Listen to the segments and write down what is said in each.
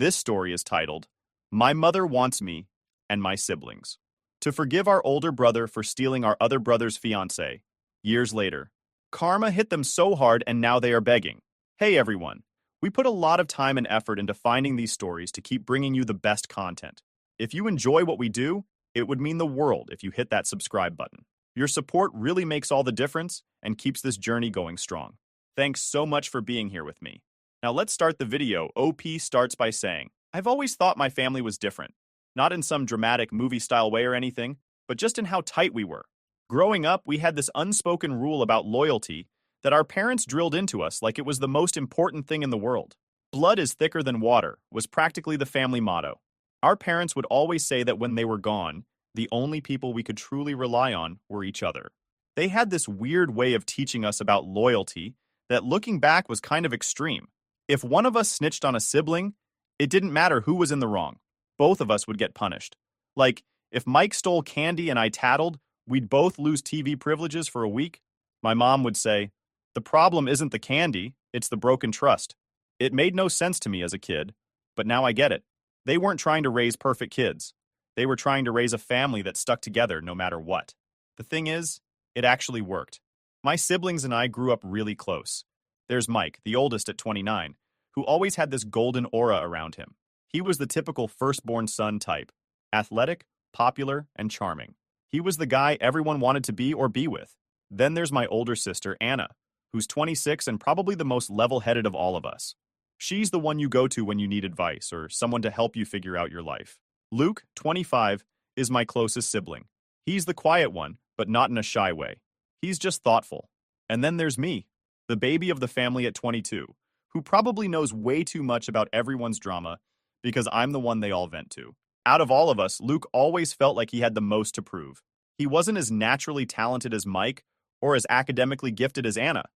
This story is titled, My Mother Wants Me and My Siblings. To forgive our older brother for stealing our other brother's fiancé. Years later, karma hit them so hard and now they are begging. Hey everyone, we put a lot of time and effort into finding these stories to keep bringing you the best content. If you enjoy what we do, it would mean the world if you hit that subscribe button. Your support really makes all the difference and keeps this journey going strong. Thanks so much for being here with me. Now let's start the video. OP starts by saying, I've always thought my family was different. Not in some dramatic movie-style way or anything, but just in how tight we were. Growing up, we had this unspoken rule about loyalty that our parents drilled into us like it was the most important thing in the world. Blood is thicker than water was practically the family motto. Our parents would always say that when they were gone, the only people we could truly rely on were each other. They had this weird way of teaching us about loyalty that looking back was kind of extreme. If one of us snitched on a sibling, it didn't matter who was in the wrong. Both of us would get punished. Like, if Mike stole candy and I tattled, we'd both lose TV privileges for a week. My mom would say, the problem isn't the candy, it's the broken trust. It made no sense to me as a kid, but now I get it. They weren't trying to raise perfect kids. They were trying to raise a family that stuck together no matter what. The thing is, it actually worked. My siblings and I grew up really close. There's Mike, the oldest at 29, who always had this golden aura around him. He was the typical firstborn son type, athletic, popular, and charming. He was the guy everyone wanted to be or be with. Then there's my older sister, Anna, who's 26 and probably the most level-headed of all of us. She's the one you go to when you need advice or someone to help you figure out your life. Luke, 25, is my closest sibling. He's the quiet one, but not in a shy way. He's just thoughtful. And then there's me, the baby of the family at 22, who probably knows way too much about everyone's drama because I'm the one they all vent to. Out of all of us, Luke always felt like he had the most to prove. He wasn't as naturally talented as Mike or as academically gifted as Anna.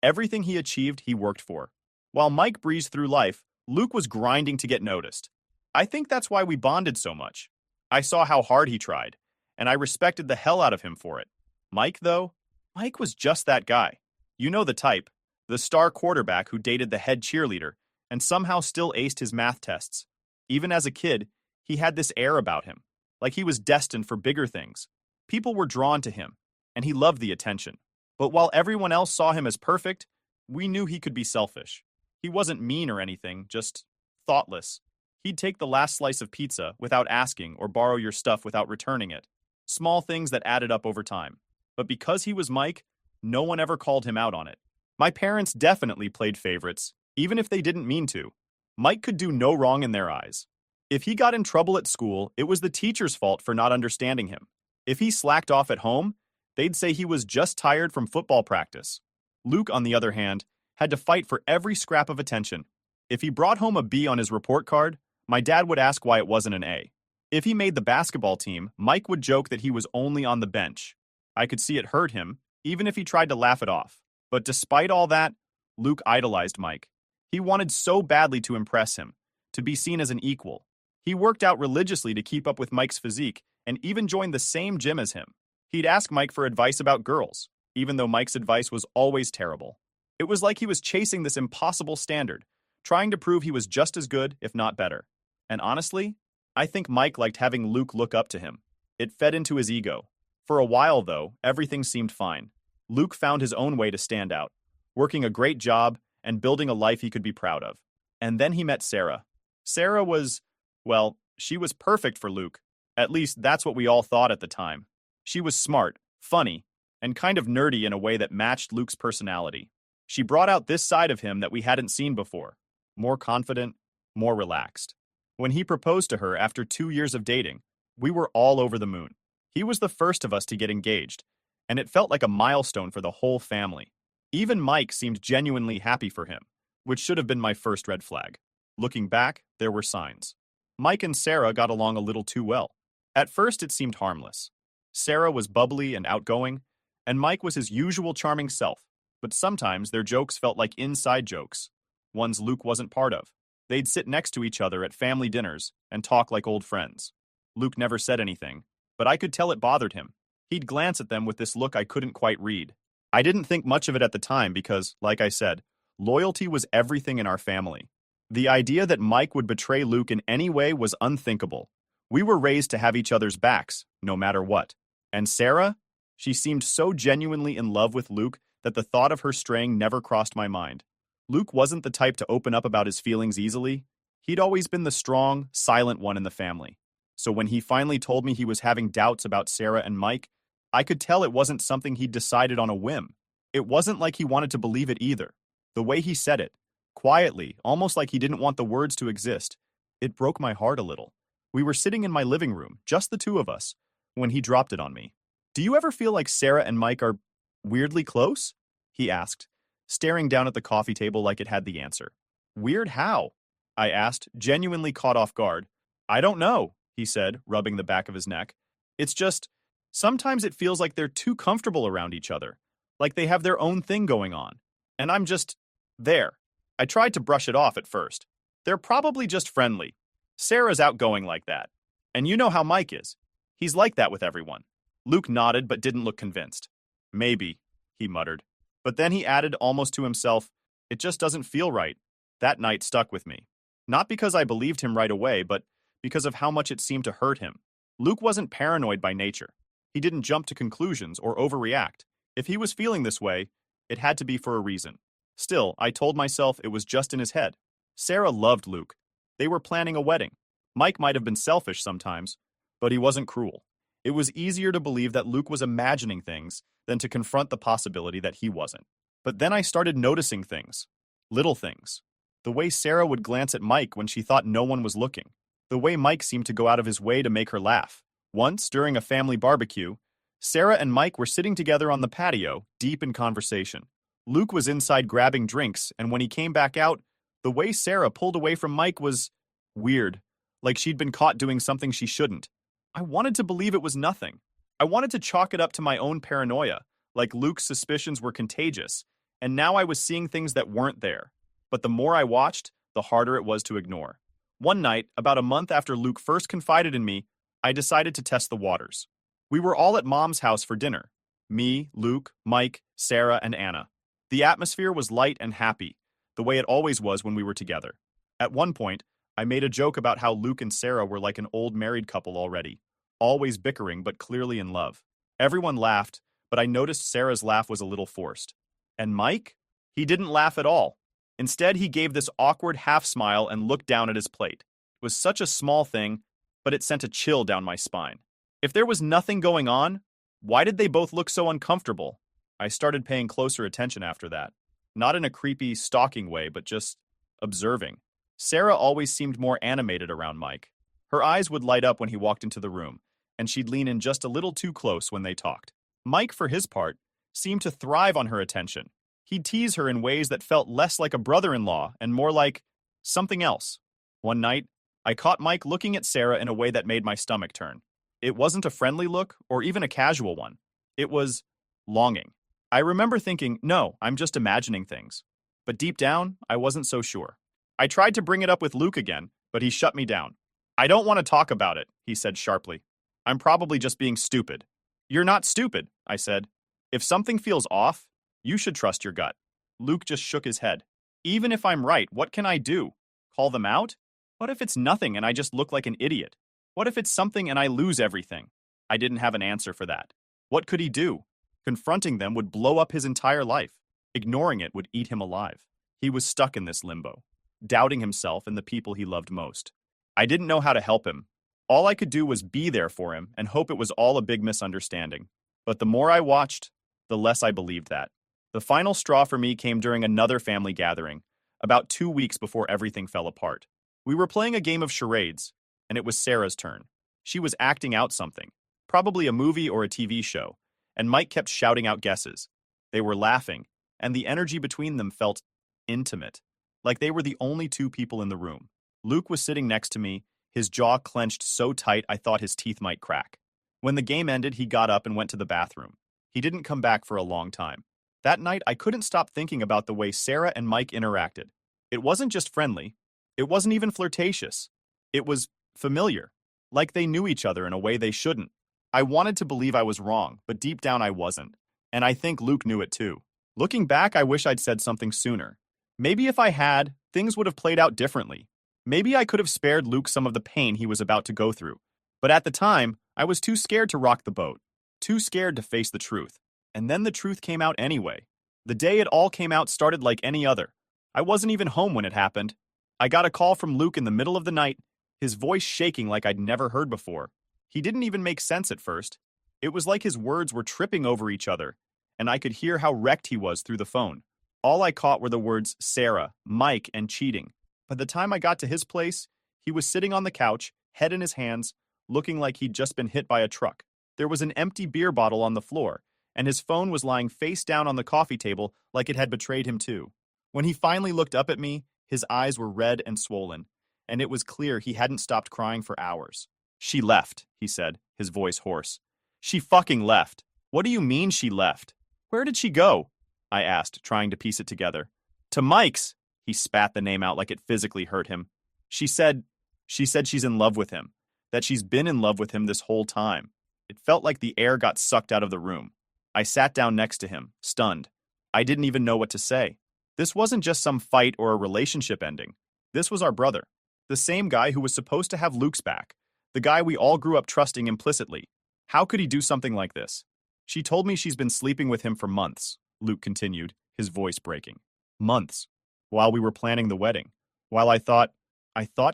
Everything he achieved, he worked for. While Mike breezed through life, Luke was grinding to get noticed. I think that's why we bonded so much. I saw how hard he tried, and I respected the hell out of him for it. Mike, though, Mike was just that guy. You know the type, the star quarterback who dated the head cheerleader and somehow still aced his math tests. Even as a kid, he had this air about him, like he was destined for bigger things. People were drawn to him, and he loved the attention. But while everyone else saw him as perfect, we knew he could be selfish. He wasn't mean or anything, just thoughtless. He'd take the last slice of pizza without asking or borrow your stuff without returning it. Small things that added up over time. But because he was Mike, no one ever called him out on it. My parents definitely played favorites, even if they didn't mean to. Mike could do no wrong in their eyes. If he got in trouble at school, it was the teacher's fault for not understanding him. If he slacked off at home, they'd say he was just tired from football practice. Luke, on the other hand, had to fight for every scrap of attention. If he brought home a B on his report card, my dad would ask why it wasn't an A. If he made the basketball team, Mike would joke that he was only on the bench. I could see it hurt him, even if he tried to laugh it off. But despite all that, Luke idolized Mike. He wanted so badly to impress him, to be seen as an equal. He worked out religiously to keep up with Mike's physique and even joined the same gym as him. He'd ask Mike for advice about girls, even though Mike's advice was always terrible. It was like he was chasing this impossible standard, trying to prove he was just as good, if not better. And honestly, I think Mike liked having Luke look up to him. It fed into his ego. For a while, though, everything seemed fine. Luke found his own way to stand out, working a great job and building a life he could be proud of. And then he met Sarah. Sarah was, well, she was perfect for Luke. At least that's what we all thought at the time. She was smart, funny, and kind of nerdy in a way that matched Luke's personality. She brought out this side of him that we hadn't seen before. More confident, more relaxed. When he proposed to her after 2 years of dating, we were all over the moon. He was the first of us to get engaged, and it felt like a milestone for the whole family. Even Mike seemed genuinely happy for him, which should have been my first red flag. Looking back, there were signs. Mike and Sarah got along a little too well. At first, it seemed harmless. Sarah was bubbly and outgoing, and Mike was his usual charming self, but sometimes their jokes felt like inside jokes, ones Luke wasn't part of. They'd sit next to each other at family dinners and talk like old friends. Luke never said anything, but I could tell it bothered him. He'd glance at them with this look I couldn't quite read. I didn't think much of it at the time because, like I said, loyalty was everything in our family. The idea that Mike would betray Luke in any way was unthinkable. We were raised to have each other's backs, no matter what. And Sarah? She seemed so genuinely in love with Luke that the thought of her straying never crossed my mind. Luke wasn't the type to open up about his feelings easily. He'd always been the strong, silent one in the family. So when he finally told me he was having doubts about Sarah and Mike, I could tell it wasn't something he'd decided on a whim. It wasn't like he wanted to believe it either. The way he said it, quietly, almost like he didn't want the words to exist, it broke my heart a little. We were sitting in my living room, just the two of us, when he dropped it on me. "Do you ever feel like Sarah and Mike are weirdly close?" he asked, staring down at the coffee table like it had the answer. "Weird how?" I asked, genuinely caught off guard. "I don't know," he said, rubbing the back of his neck. "It's just, sometimes it feels like they're too comfortable around each other, like they have their own thing going on. And I'm just there." I tried to brush it off at first. "They're probably just friendly. Sarah's outgoing like that. And you know how Mike is. He's like that with everyone." Luke nodded but didn't look convinced. "Maybe," he muttered. But then he added almost to himself, "It just doesn't feel right." That night stuck with me. Not because I believed him right away, but because of how much it seemed to hurt him. Luke wasn't paranoid by nature. He didn't jump to conclusions or overreact. If he was feeling this way, it had to be for a reason. Still, I told myself it was just in his head. Sarah loved Luke. They were planning a wedding. Mike might have been selfish sometimes, but he wasn't cruel. It was easier to believe that Luke was imagining things than to confront the possibility that he wasn't. But then I started noticing things. Little things. The way Sarah would glance at Mike when she thought no one was looking. The way Mike seemed to go out of his way to make her laugh. Once, during a family barbecue, Sarah and Mike were sitting together on the patio, deep in conversation. Luke was inside grabbing drinks, and when he came back out, the way Sarah pulled away from Mike was weird, like she'd been caught doing something she shouldn't. I wanted to believe it was nothing. I wanted to chalk it up to my own paranoia, like Luke's suspicions were contagious, and now I was seeing things that weren't there. But the more I watched, the harder it was to ignore. One night, about a month after Luke first confided in me, I decided to test the waters. We were all at Mom's house for dinner. Me, Luke, Mike, Sarah, and Anna. The atmosphere was light and happy, the way it always was when we were together. At one point, I made a joke about how Luke and Sarah were like an old married couple already, always bickering but clearly in love. Everyone laughed, but I noticed Sarah's laugh was a little forced. And Mike? He didn't laugh at all. Instead, he gave this awkward half smile and looked down at his plate. It was such a small thing, but it sent a chill down my spine. If there was nothing going on, why did they both look so uncomfortable? I started paying closer attention after that. Not in a creepy, stalking way, but just observing. Sarah always seemed more animated around Mike. Her eyes would light up when he walked into the room, and she'd lean in just a little too close when they talked. Mike, for his part, seemed to thrive on her attention. He'd tease her in ways that felt less like a brother-in-law and more like something else. One night, I caught Mike looking at Sarah in a way that made my stomach turn. It wasn't a friendly look or even a casual one. It was longing. I remember thinking, no, I'm just imagining things. But deep down, I wasn't so sure. I tried to bring it up with Luke again, but he shut me down. "I don't want to talk about it," he said sharply. "I'm probably just being stupid." "You're not stupid," I said. "If something feels off, you should trust your gut." Luke just shook his head. "Even if I'm right, what can I do? Call them out? What if it's nothing and I just look like an idiot? What if it's something and I lose everything?" I didn't have an answer for that. What could he do? Confronting them would blow up his entire life. Ignoring it would eat him alive. He was stuck in this limbo, doubting himself and the people he loved most. I didn't know how to help him. All I could do was be there for him and hope it was all a big misunderstanding. But the more I watched, the less I believed that. The final straw for me came during another family gathering, about 2 weeks before everything fell apart. We were playing a game of charades, and it was Sarah's turn. She was acting out something, probably a movie or a TV show, and Mike kept shouting out guesses. They were laughing, and the energy between them felt intimate, like they were the only two people in the room. Luke was sitting next to me, his jaw clenched so tight I thought his teeth might crack. When the game ended, he got up and went to the bathroom. He didn't come back for a long time. That night, I couldn't stop thinking about the way Sarah and Mike interacted. It wasn't just friendly. It wasn't even flirtatious. It was familiar, like they knew each other in a way they shouldn't. I wanted to believe I was wrong, but deep down I wasn't. And I think Luke knew it too. Looking back, I wish I'd said something sooner. Maybe if I had, things would have played out differently. Maybe I could have spared Luke some of the pain he was about to go through. But at the time, I was too scared to rock the boat, too scared to face the truth. And then the truth came out anyway. The day it all came out started like any other. I wasn't even home when it happened. I got a call from Luke in the middle of the night, his voice shaking like I'd never heard before. He didn't even make sense at first. It was like his words were tripping over each other, and I could hear how wrecked he was through the phone. All I caught were the words Sarah, Mike, and cheating. By the time I got to his place, he was sitting on the couch, head in his hands, looking like he'd just been hit by a truck. There was an empty beer bottle on the floor, and his phone was lying face down on the coffee table like it had betrayed him too. When he finally looked up at me, his eyes were red and swollen, and it was clear he hadn't stopped crying for hours. "She left," he said, his voice hoarse. "She fucking left. What do you mean she left? Where did she go?" I asked, trying to piece it together. "To Mike's." He spat the name out like it physically hurt him. She said she's in love with him, that she's been in love with him this whole time. It felt like the air got sucked out of the room. I sat down next to him, stunned. I didn't even know what to say. This wasn't just some fight or a relationship ending. This was our brother, the same guy who was supposed to have Luke's back, the guy we all grew up trusting implicitly. How could he do something like this? "She told me she's been sleeping with him for months," Luke continued, his voice breaking. "Months. While we were planning the wedding. While I thought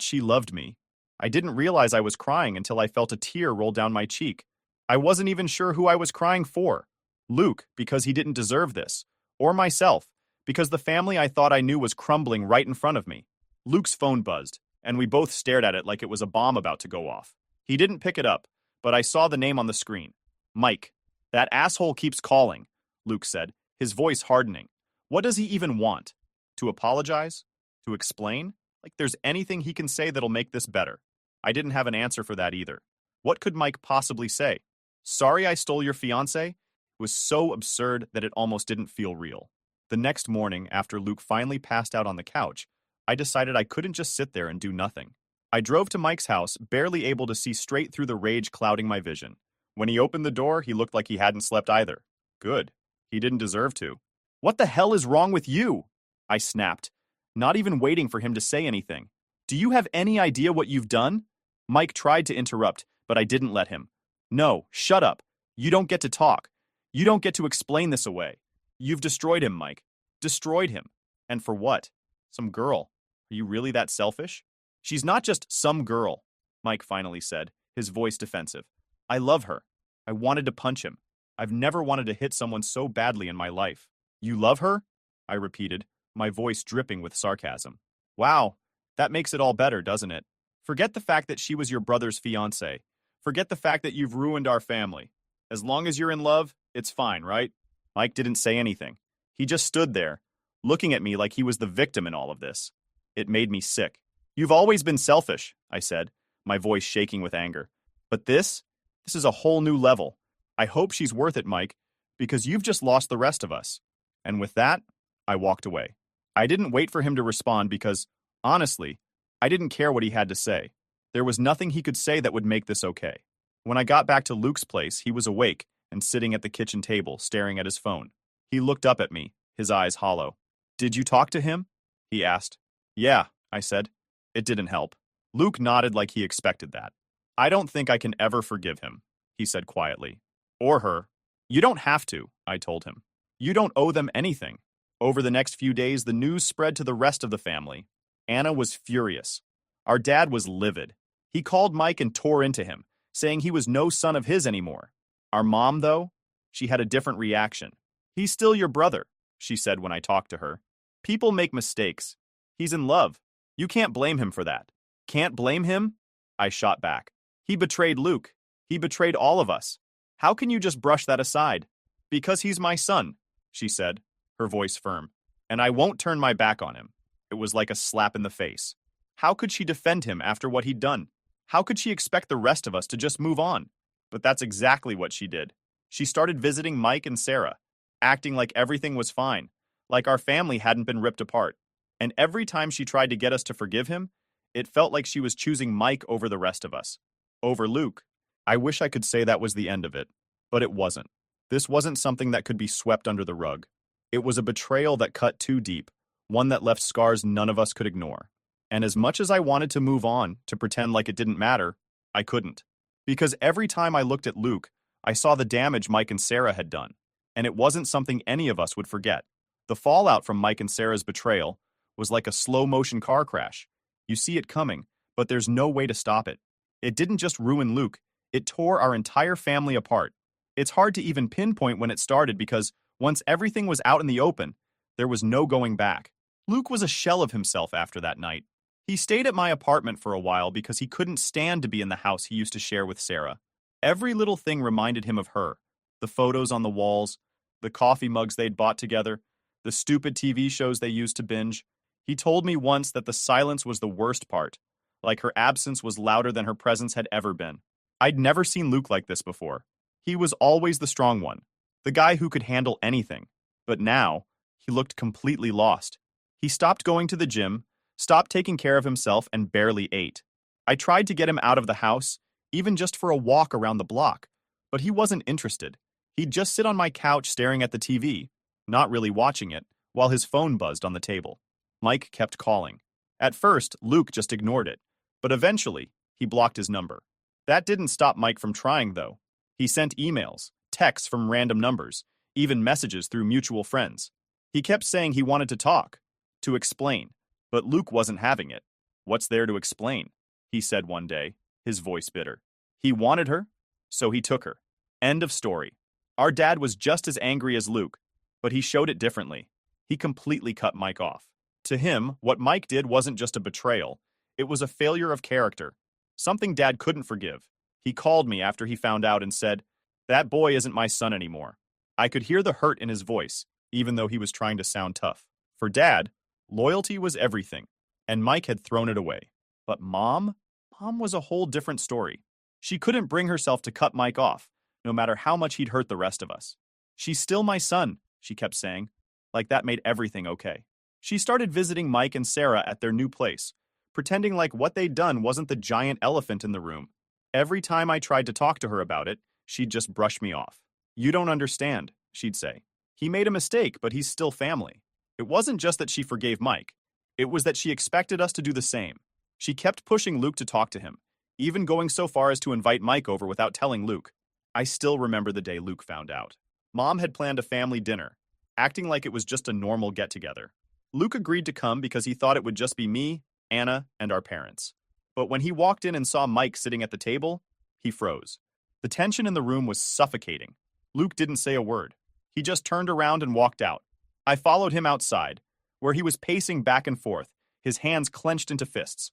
she loved me. I didn't realize I was crying until I felt a tear roll down my cheek. I wasn't even sure who I was crying for. Luke, because he didn't deserve this. Or myself, because the family I thought I knew was crumbling right in front of me." Luke's phone buzzed, and we both stared at it like it was a bomb about to go off. He didn't pick it up, but I saw the name on the screen. "Mike. That asshole keeps calling," Luke said, his voice hardening. "What does he even want? To apologize? To explain? Like there's anything he can say that'll make this better." I didn't have an answer for that either. What could Mike possibly say? "Sorry I stole your fiancé?" It was so absurd that it almost didn't feel real. The next morning, after Luke finally passed out on the couch, I decided I couldn't just sit there and do nothing. I drove to Mike's house, barely able to see straight through the rage clouding my vision. When he opened the door, he looked like he hadn't slept either. Good. He didn't deserve to. "What the hell is wrong with you?" I snapped, not even waiting for him to say anything. "Do you have any idea what you've done?" Mike tried to interrupt, but I didn't let him. "No, shut up. You don't get to talk. You don't get to explain this away. You've destroyed him, Mike. Destroyed him. And for what? Some girl. Are you really that selfish?" "She's not just some girl," Mike finally said, his voice defensive. "I love her. I wanted to punch him. I've never wanted to hit someone so badly in my life." "You love her?" I repeated, my voice dripping with sarcasm. "Wow, that makes it all better, doesn't it? Forget the fact that she was your brother's fiancé. Forget the fact that you've ruined our family. As long as you're in love, it's fine, right?" Mike didn't say anything. He just stood there, looking at me like he was the victim in all of this. It made me sick. "You've always been selfish," I said, my voice shaking with anger. "But this is a whole new level. I hope she's worth it, Mike, because you've just lost the rest of us." And with that, I walked away. I didn't wait for him to respond because, honestly, I didn't care what he had to say. There was nothing he could say that would make this okay. When I got back to Luke's place, he was awake and sitting at the kitchen table, staring at his phone. He looked up at me, his eyes hollow. "Did you talk to him?" he asked. "Yeah," I said. It didn't help. Luke nodded like he expected that. "I don't think I can ever forgive him," he said quietly. "Or her." "You don't have to," I told him. "You don't owe them anything." Over the next few days, the news spread to the rest of the family. Anna was furious. Our dad was livid. He called Mike and tore into him, saying he was no son of his anymore. Our mom, though, she had a different reaction. "He's still your brother," she said when I talked to her. "People make mistakes. He's in love. You can't blame him for that." "Can't blame him?" I shot back. "He betrayed Luke. He betrayed all of us. How can you just brush that aside?" "Because he's my son," she said, her voice firm. "And I won't turn my back on him." It was like a slap in the face. How could she defend him after what he'd done? How could she expect the rest of us to just move on? But that's exactly what she did. She started visiting Mike and Sarah, acting like everything was fine, like our family hadn't been ripped apart. And every time she tried to get us to forgive him, it felt like she was choosing Mike over the rest of us. Over Luke. I wish I could say that was the end of it, but it wasn't. This wasn't something that could be swept under the rug. It was a betrayal that cut too deep, one that left scars none of us could ignore. And as much as I wanted to move on, to pretend like it didn't matter, I couldn't. Because every time I looked at Luke, I saw the damage Mike and Sarah had done, and it wasn't something any of us would forget. The fallout from Mike and Sarah's betrayal was like a slow-motion car crash. You see it coming, but there's no way to stop it. It didn't just ruin Luke, it tore our entire family apart. It's hard to even pinpoint when it started because once everything was out in the open, there was no going back. Luke was a shell of himself after that night. He stayed at my apartment for a while because he couldn't stand to be in the house he used to share with Sarah. Every little thing reminded him of her. The photos on the walls, the coffee mugs they'd bought together, the stupid TV shows they used to binge. He told me once that the silence was the worst part, like her absence was louder than her presence had ever been. I'd never seen Luke like this before. He was always the strong one, the guy who could handle anything. But now, he looked completely lost. He stopped going to the gym, stopped taking care of himself, and barely ate. I tried to get him out of the house, even just for a walk around the block, but he wasn't interested. He'd just sit on my couch staring at the TV, not really watching it, while his phone buzzed on the table. Mike kept calling. At first, Luke just ignored it, but eventually, he blocked his number. That didn't stop Mike from trying, though. He sent emails, texts from random numbers, even messages through mutual friends. He kept saying he wanted to talk, to explain, but Luke wasn't having it. "What's there to explain?" he said one day, his voice bitter. He wanted her, so he took her. End of story. Our dad was just as angry as Luke, but he showed it differently. He completely cut Mike off. To him, what Mike did wasn't just a betrayal, it was a failure of character. Something Dad couldn't forgive. He called me after he found out and said, "That boy isn't my son anymore." I could hear the hurt in his voice, even though he was trying to sound tough. For Dad, loyalty was everything, and Mike had thrown it away. But Mom was a whole different story. She couldn't bring herself to cut Mike off, no matter how much he'd hurt the rest of us. "She's still my son," she kept saying, like that made everything okay. She started visiting Mike and Sarah at their new place, pretending like what they'd done wasn't the giant elephant in the room. Every time I tried to talk to her about it, she'd just brush me off. "You don't understand," she'd say. "He made a mistake, but he's still family." It wasn't just that she forgave Mike. It was that she expected us to do the same. She kept pushing Luke to talk to him, even going so far as to invite Mike over without telling Luke. I still remember the day Luke found out. Mom had planned a family dinner, acting like it was just a normal get-together. Luke agreed to come because he thought it would just be me, Anna, and our parents. But when he walked in and saw Mike sitting at the table, he froze. The tension in the room was suffocating. Luke didn't say a word. He just turned around and walked out. I followed him outside, where he was pacing back and forth, his hands clenched into fists.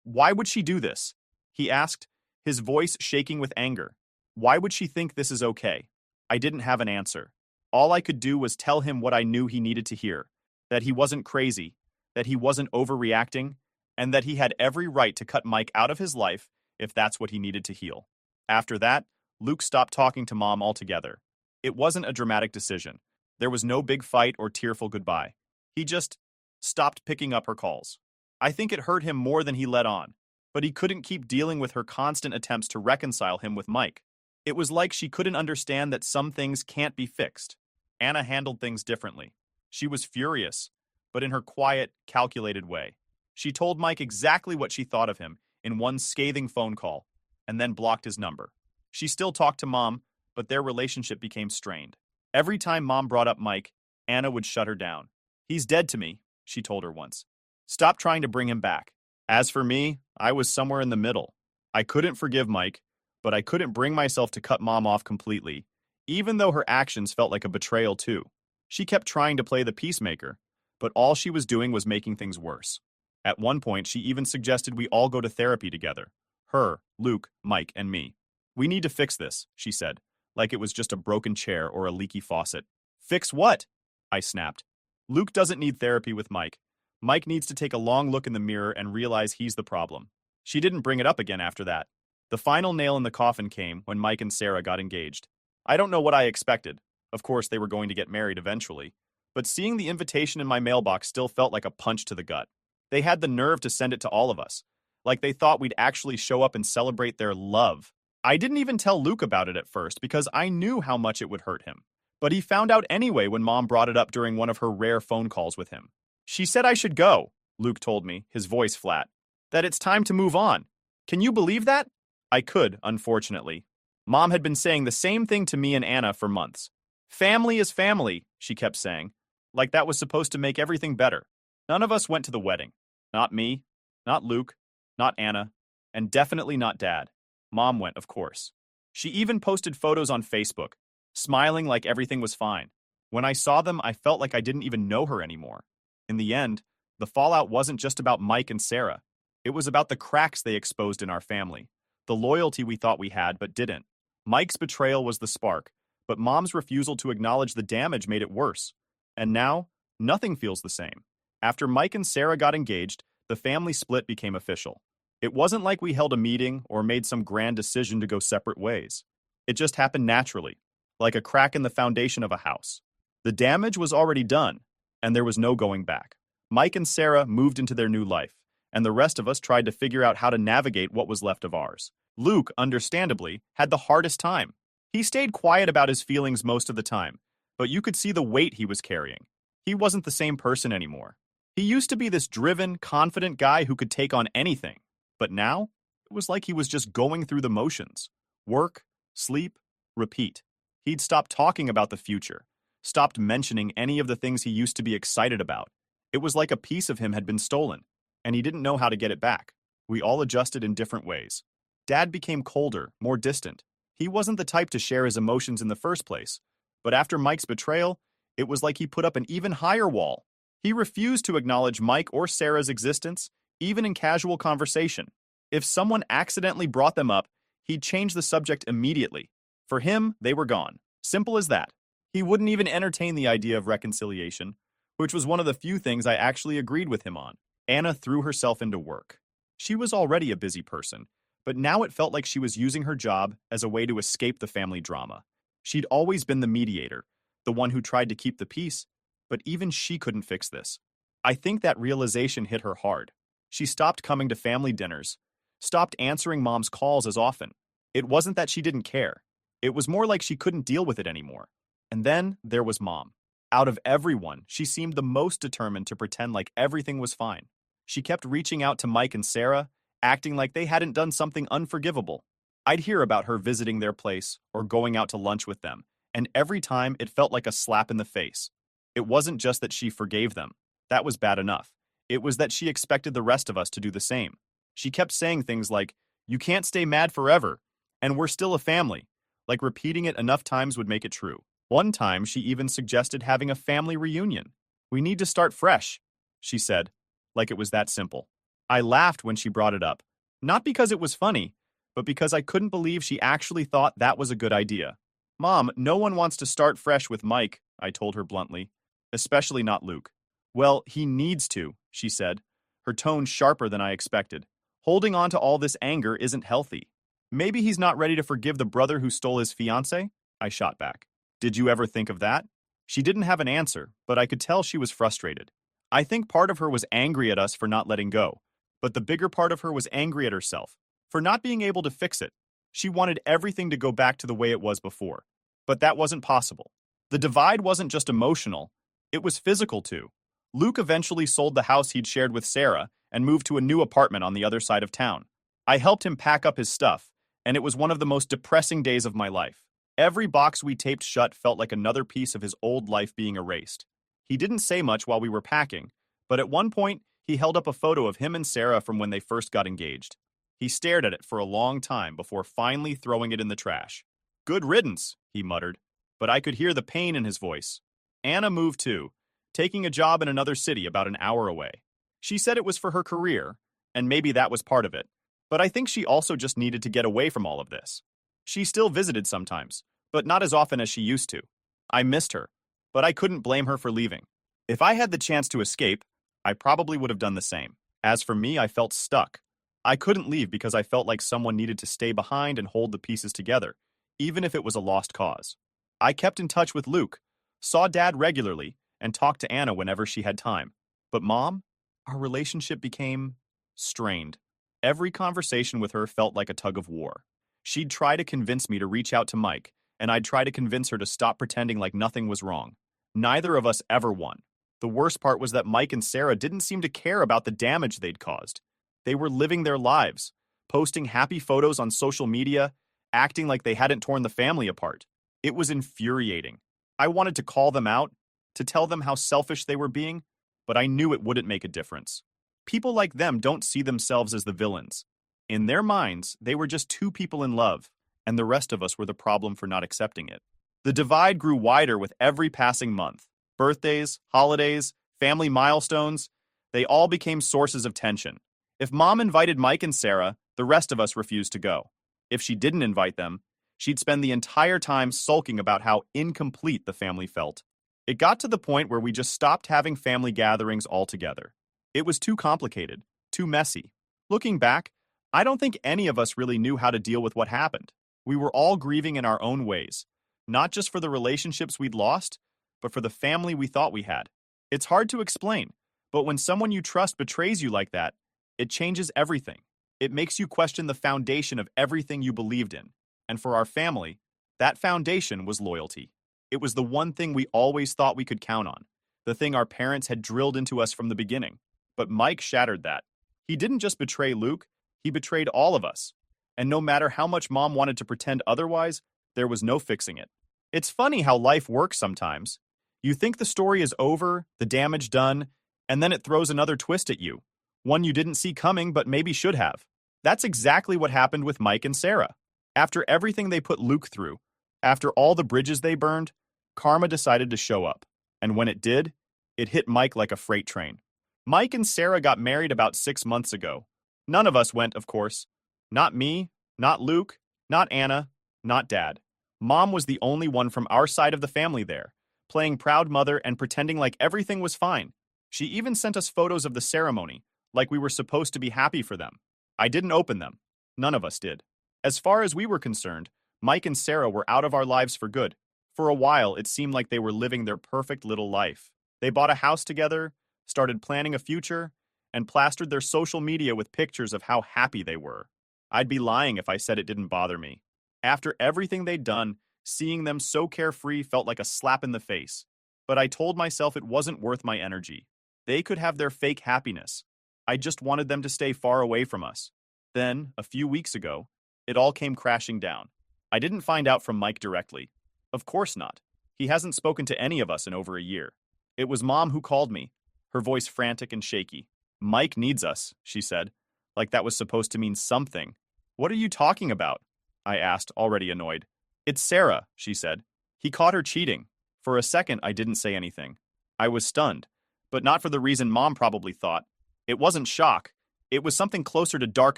"Why would she do this?" he asked, his voice shaking with anger. "Why would she think this is okay?" I didn't have an answer. All I could do was tell him what I knew he needed to hear, that he wasn't crazy, that he wasn't overreacting, and that he had every right to cut Mike out of his life if that's what he needed to heal. After that, Luke stopped talking to Mom altogether. It wasn't a dramatic decision. There was no big fight or tearful goodbye. He just stopped picking up her calls. I think it hurt him more than he let on, but he couldn't keep dealing with her constant attempts to reconcile him with Mike. It was like she couldn't understand that some things can't be fixed. Anna handled things differently. She was furious, but in her quiet, calculated way. She told Mike exactly what she thought of him in one scathing phone call, and then blocked his number. She still talked to Mom, but their relationship became strained. Every time Mom brought up Mike, Anna would shut her down. "He's dead to me," she told her once. "Stop trying to bring him back." As for me, I was somewhere in the middle. I couldn't forgive Mike, but I couldn't bring myself to cut Mom off completely, even though her actions felt like a betrayal too. She kept trying to play the peacemaker, but all she was doing was making things worse. At one point, she even suggested we all go to therapy together. Her, Luke, Mike, and me. "We need to fix this," she said, like it was just a broken chair or a leaky faucet. "Fix what?" I snapped. "Luke doesn't need therapy with Mike. Mike needs to take a long look in the mirror and realize he's the problem." She didn't bring it up again after that. The final nail in the coffin came when Mike and Sarah got engaged. I don't know what I expected. Of course, they were going to get married eventually. But seeing the invitation in my mailbox still felt like a punch to the gut. They had the nerve to send it to all of us, like they thought we'd actually show up and celebrate their love. I didn't even tell Luke about it at first because I knew how much it would hurt him. But he found out anyway when Mom brought it up during one of her rare phone calls with him. She said I should go, Luke told me, his voice flat. That it's time to move on. Can you believe that? I could, unfortunately. Mom had been saying the same thing to me and Anna for months. Family is family, she kept saying, like that was supposed to make everything better. None of us went to the wedding. Not me, not Luke, not Anna, and definitely not Dad. Mom went, of course. She even posted photos on Facebook, smiling like everything was fine. When I saw them, I felt like I didn't even know her anymore. In the end, the fallout wasn't just about Mike and Sarah. It was about the cracks they exposed in our family, the loyalty we thought we had but didn't. Mike's betrayal was the spark, but Mom's refusal to acknowledge the damage made it worse. And now, nothing feels the same. After Mike and Sarah got engaged, the family split became official. It wasn't like we held a meeting or made some grand decision to go separate ways. It just happened naturally, like a crack in the foundation of a house. The damage was already done, and there was no going back. Mike and Sarah moved into their new life, and the rest of us tried to figure out how to navigate what was left of ours. Luke, understandably, had the hardest time. He stayed quiet about his feelings most of the time, but you could see the weight he was carrying. He wasn't the same person anymore. He used to be this driven, confident guy who could take on anything, but now it was like he was just going through the motions. Work, sleep, repeat. He'd stopped talking about the future, stopped mentioning any of the things he used to be excited about. It was like a piece of him had been stolen, and he didn't know how to get it back. We all adjusted in different ways. Dad became colder, more distant. He wasn't the type to share his emotions in the first place, but after Mike's betrayal, it was like he put up an even higher wall. He refused to acknowledge Mike or Sarah's existence, even in casual conversation. If someone accidentally brought them up, he'd change the subject immediately. For him, they were gone. Simple as that. He wouldn't even entertain the idea of reconciliation, which was one of the few things I actually agreed with him on. Anna threw herself into work. She was already a busy person, but now it felt like she was using her job as a way to escape the family drama. She'd always been the mediator, the one who tried to keep the peace, but even she couldn't fix this. I think that realization hit her hard. She stopped coming to family dinners, stopped answering Mom's calls as often. It wasn't that she didn't care. It was more like she couldn't deal with it anymore. And then there was Mom. Out of everyone, she seemed the most determined to pretend like everything was fine. She kept reaching out to Mike and Sarah, acting like they hadn't done something unforgivable. I'd hear about her visiting their place or going out to lunch with them, and every time it felt like a slap in the face. It wasn't just that she forgave them. That was bad enough. It was that she expected the rest of us to do the same. She kept saying things like, "You can't stay mad forever," and "We're still a family," like repeating it enough times would make it true. One time, she even suggested having a family reunion. "We need to start fresh," she said, like it was that simple. I laughed when she brought it up, not because it was funny, but because I couldn't believe she actually thought that was a good idea. "Mom, no one wants to start fresh with Mike," I told her bluntly, especially not Luke. "Well, he needs to," she said, her tone sharper than I expected. "Holding on to all this anger isn't healthy. Maybe he's not ready to forgive the brother who stole his fiancé?" I shot back. "Did you ever think of that?" She didn't have an answer, but I could tell she was frustrated. I think part of her was angry at us for not letting go, but the bigger part of her was angry at herself for not being able to fix it. She wanted everything to go back to the way it was before, but that wasn't possible. The divide wasn't just emotional, it was physical too. Luke eventually sold the house he'd shared with Sarah and moved to a new apartment on the other side of town. I helped him pack up his stuff, and it was one of the most depressing days of my life. Every box we taped shut felt like another piece of his old life being erased. He didn't say much while we were packing, but at one point, he held up a photo of him and Sarah from when they first got engaged. He stared at it for a long time before finally throwing it in the trash. "Good riddance," he muttered, but I could hear the pain in his voice. Anna moved too, taking a job in another city about an hour away. She said it was for her career, and maybe that was part of it, but I think she also just needed to get away from all of this. She still visited sometimes, but not as often as she used to. I missed her, but I couldn't blame her for leaving. If I had the chance to escape, I probably would have done the same. As for me, I felt stuck. I couldn't leave because I felt like someone needed to stay behind and hold the pieces together, even if it was a lost cause. I kept in touch with Luke, saw Dad regularly, and talked to Anna whenever she had time. But Mom, our relationship became strained. Every conversation with her felt like a tug of war. She'd try to convince me to reach out to Mike, and I'd try to convince her to stop pretending like nothing was wrong. Neither of us ever won. The worst part was that Mike and Sarah didn't seem to care about the damage they'd caused. They were living their lives, posting happy photos on social media, acting like they hadn't torn the family apart. It was infuriating. I wanted to call them out, to tell them how selfish they were being, but I knew it wouldn't make a difference. People like them don't see themselves as the villains. In their minds, they were just two people in love, and the rest of us were the problem for not accepting it. The divide grew wider with every passing month. Birthdays, holidays, family milestones, they all became sources of tension. If Mom invited Mike and Sarah, the rest of us refused to go. If she didn't invite them, she'd spend the entire time sulking about how incomplete the family felt. It got to the point where we just stopped having family gatherings altogether. It was too complicated, too messy. Looking back, I don't think any of us really knew how to deal with what happened. We were all grieving in our own ways, not just for the relationships we'd lost, but for the family we thought we had. It's hard to explain, but when someone you trust betrays you like that, it changes everything. It makes you question the foundation of everything you believed in. And for our family, that foundation was loyalty. It was the one thing we always thought we could count on, the thing our parents had drilled into us from the beginning. But Mike shattered that. He didn't just betray Luke, he betrayed all of us. And no matter how much Mom wanted to pretend otherwise, there was no fixing it. It's funny how life works sometimes. You think the story is over, the damage done, and then it throws another twist at you, one you didn't see coming but maybe should have. That's exactly what happened with Mike and Sarah. After everything they put Luke through, after all the bridges they burned, karma decided to show up. And when it did, it hit Mike like a freight train. Mike and Sarah got married about 6 months ago. None of us went, of course. Not me, not Luke, not Anna, not Dad. Mom was the only one from our side of the family there, playing proud mother and pretending like everything was fine. She even sent us photos of the ceremony, like we were supposed to be happy for them. I didn't open them. None of us did. As far as we were concerned, Mike and Sarah were out of our lives for good. For a while, it seemed like they were living their perfect little life. They bought a house together, started planning a future, and plastered their social media with pictures of how happy they were. I'd be lying if I said it didn't bother me. After everything they'd done, seeing them so carefree felt like a slap in the face. But I told myself it wasn't worth my energy. They could have their fake happiness. I just wanted them to stay far away from us. Then, a few weeks ago, it all came crashing down. I didn't find out from Mike directly. Of course not. He hasn't spoken to any of us in over a year. It was Mom who called me, her voice frantic and shaky. Mike needs us, she said, like that was supposed to mean something. What are you talking about? I asked, already annoyed. It's Sarah, she said. He caught her cheating. For a second, I didn't say anything. I was stunned, but not for the reason Mom probably thought. It wasn't shock. It was something closer to dark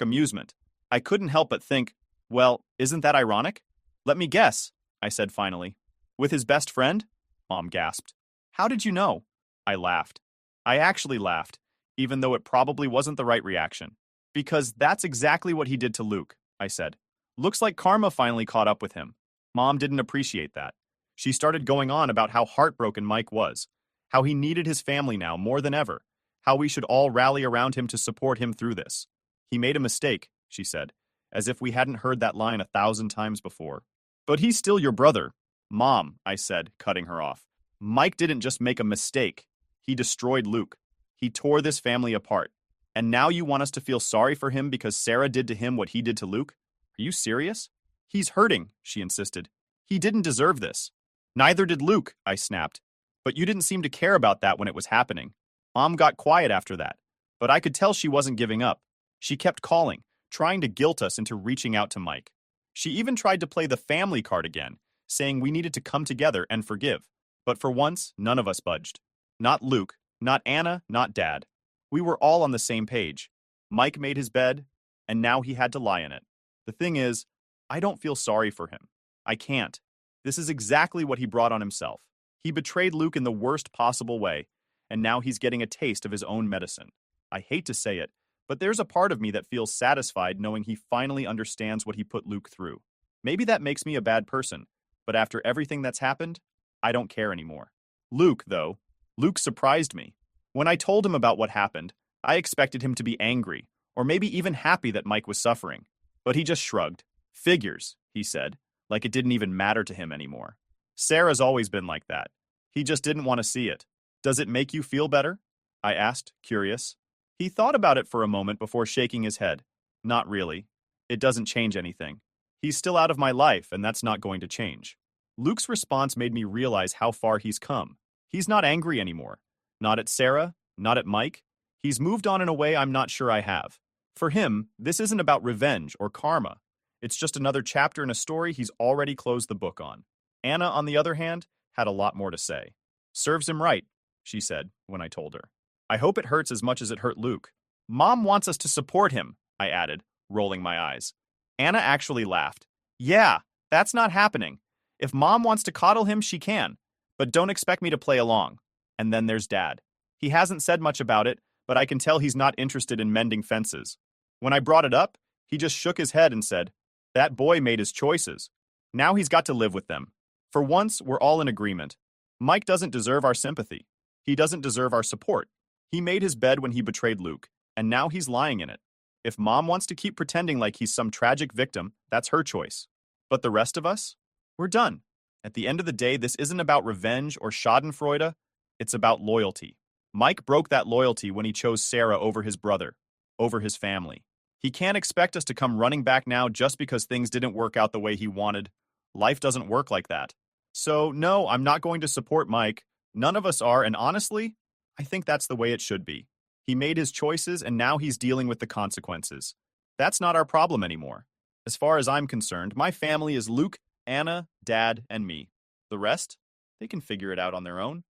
amusement. I couldn't help but think, well, isn't that ironic? Let me guess, I said finally. With his best friend? Mom gasped. How did you know? I laughed. I actually laughed, even though it probably wasn't the right reaction. Because that's exactly what he did to Luke, I said. Looks like karma finally caught up with him. Mom didn't appreciate that. She started going on about how heartbroken Mike was, how he needed his family now more than ever, how we should all rally around him to support him through this. He made a mistake, she said, as if we hadn't heard that line 1,000 times before. But he's still your brother. Mom, I said, cutting her off. Mike didn't just make a mistake. He destroyed Luke. He tore this family apart. And now you want us to feel sorry for him because Sarah did to him what he did to Luke? Are you serious? He's hurting, she insisted. He didn't deserve this. Neither did Luke, I snapped. But you didn't seem to care about that when it was happening. Mom got quiet after that, but I could tell she wasn't giving up. She kept calling, trying to guilt us into reaching out to Mike. She even tried to play the family card again, saying we needed to come together and forgive. But for once, none of us budged. Not Luke, not Anna, not Dad. We were all on the same page. Mike made his bed, and now he had to lie in it. The thing is, I don't feel sorry for him. I can't. This is exactly what he brought on himself. He betrayed Luke in the worst possible way, and now he's getting a taste of his own medicine. I hate to say it, but there's a part of me that feels satisfied knowing he finally understands what he put Luke through. Maybe that makes me a bad person, but after everything that's happened, I don't care anymore. Luke, though, Luke surprised me. When I told him about what happened, I expected him to be angry, or maybe even happy that Mike was suffering. But he just shrugged. Figures, he said, like it didn't even matter to him anymore. Sarah's always been like that. He just didn't want to see it. Does it make you feel better? I asked, curious. He thought about it for a moment before shaking his head. Not really. It doesn't change anything. He's still out of my life, and that's not going to change. Luke's response made me realize how far he's come. He's not angry anymore. Not at Sarah, not at Mike. He's moved on in a way I'm not sure I have. For him, this isn't about revenge or karma. It's just another chapter in a story he's already closed the book on. Anna, on the other hand, had a lot more to say. Serves him right, she said when I told her. I hope it hurts as much as it hurt Luke. Mom wants us to support him, I added, rolling my eyes. Anna actually laughed. Yeah, that's not happening. If Mom wants to coddle him, she can. But don't expect me to play along. And then there's Dad. He hasn't said much about it, but I can tell he's not interested in mending fences. When I brought it up, he just shook his head and said, That boy made his choices. Now he's got to live with them. For once, we're all in agreement. Mike doesn't deserve our sympathy. He doesn't deserve our support. He made his bed when he betrayed Luke, and now he's lying in it. If Mom wants to keep pretending like he's some tragic victim, that's her choice. But the rest of us? We're done. At the end of the day, this isn't about revenge or schadenfreude. It's about loyalty. Mike broke that loyalty when he chose Sarah over his brother, over his family. He can't expect us to come running back now just because things didn't work out the way he wanted. Life doesn't work like that. So, no, I'm not going to support Mike. None of us are, and honestly, I think that's the way it should be. He made his choices, and now he's dealing with the consequences. That's not our problem anymore. As far as I'm concerned, my family is Luke, Anna, Dad, and me. The rest? They can figure it out on their own.